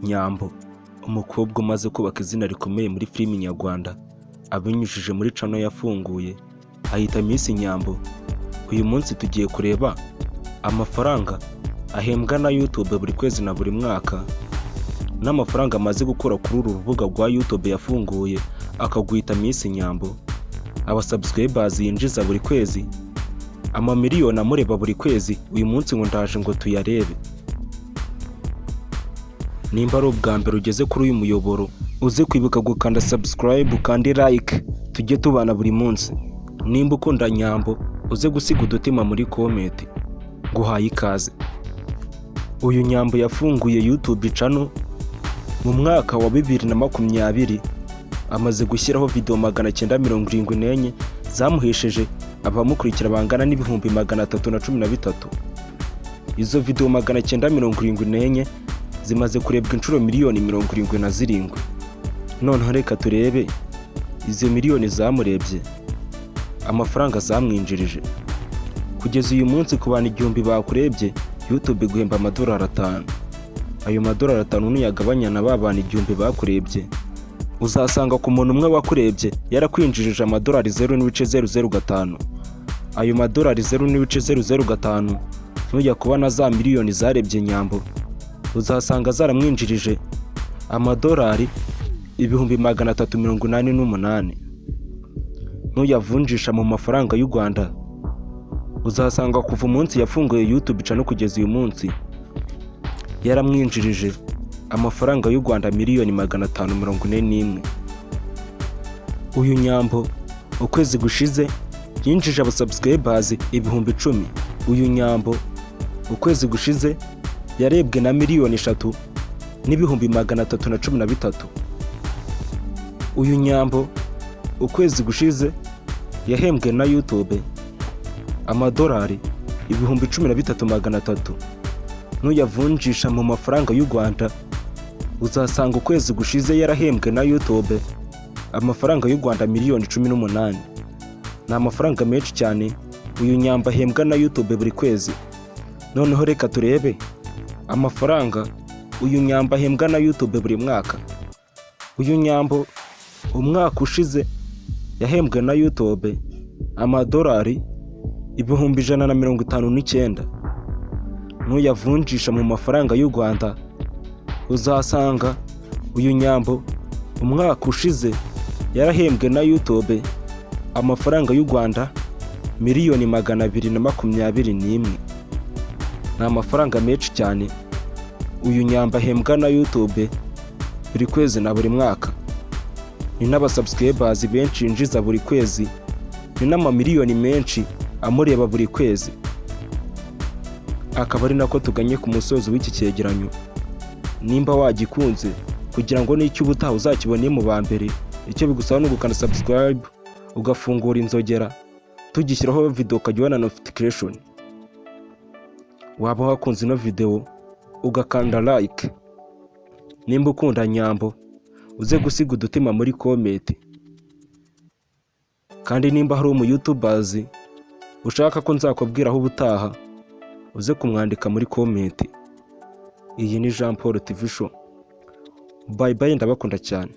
Nyambo, umukobwa umaze kubaka izina rikomeye muri filimi nyarwanda abinyujije muri channel yafunguye ahita Miss Nyambo. Uyu munsi tugiye kureba amafaranga ahembwa na YouTube buri kwezi na buri mwaka n'amafaranga amaze gukora kuri uru rubuga rwa YouTube yafunguye akagwita Miss Nyambo, abasubscribers yinjiza buri kwezi, amamiliyoni amureba buri kwezi. Uyu munsi ngo ndaje ngo tuyarebe. Nimba ari ubwa mbere ugeze kuri uyu muyoboro, uze kwibuka gukanda subscribe kandi like, tujye tubana buri munsi. Nimba ukunda Nyambo, uze gusiga udutima muri comment. Guhaye ikaze. Uyu Nyambo yafunguye YouTube channel mu mwaka wa 2020, amaze gushyiraho video 974 zamuhesheje abamukurikira bangana n'ibihumbi 313. Izo video 974 zimaze kurebwa inshuro miliyoni 77. Noneho reka turebe izo miliyoni zamurebye, amafaranga zamwinjirije. Kugeza uyu munsi ku bantu 1000 bakurebye, YouTube guhemba $5. Ayo $5 nuyagabanya na babana 1000 bakurebye, uzasanga ku muntu umwe wakurebye yarakwinjirije $0.005. Ayo $0.005 nujya kubana za miliyoni zarebye Nyambo, uzasanga zaramwinjirije $388,000. Nuyavunjisha mu mafaranga y'u Rwanda, uzasanga kuva umunsi yafunguye YouTube channel kugeza uyu munsi yaramwinjirije amafaranga y'u Rwanda $541,000. Uyu Nyambo ukwezi gushize yinjije abasubscribers 10,000. Uyu Nyambo ukwezi gushize yarebwe na miliyoni 3,313. Uyu Nyambo ukwezi gushize yahembwe na YouTube $13,300. Nuyavunjisha mu mafaranga y'u Rwanda, uzasanga ukwezi gushize yarahembwe na YouTube amafaranga y'u Rwanda $18,000,000. Ni amafaranga menshi cyane uyu Nyambo ahembwa na YouTube buri kwezi. Noneho reka turebe amafaranga uyu Nyambo ahembwa na YouTube buri mwaka. Uyu Nyambo umwaka ushize yahembwe na YouTube $159,000. Nuyavunjisha mu mafaranga y'u Rwanda, uzasanga uyu Nyambo umwaka ushize yarahembwe na YouTube amafaranga y'u Rwanda $221,000,000. Ni amafaranga menshi cyane uyu Nyambo ahembwa na YouTube buri kwezi na buri mwaka. Ni n'abasubscribers benshi yinjiza buri kwezi, ni n'amamiliyoni menshi amureba buri kwezi. Akaba ari nako tuganye ku musozo w'iki cyegeranyo. Nimba wagikunze, kugira ngo n'icyo ubutaha uzakibone mu ba mbere, icyo bigusaba no gukanda subscribe, ugafungura inzogera tugishyiraho video ukajya na notification. Waba wakunze ino video ugakanda like. Nimba ukunda Nyambo, uze gusiga udutima muri comment. Kandi nimba hari umu YouTubers ushaka ko nzakubwiraho ubutaha, uze kumwandika muri comment. Iyi ni Jean Paul TV Show. Bye bye, ndabakunda cyane.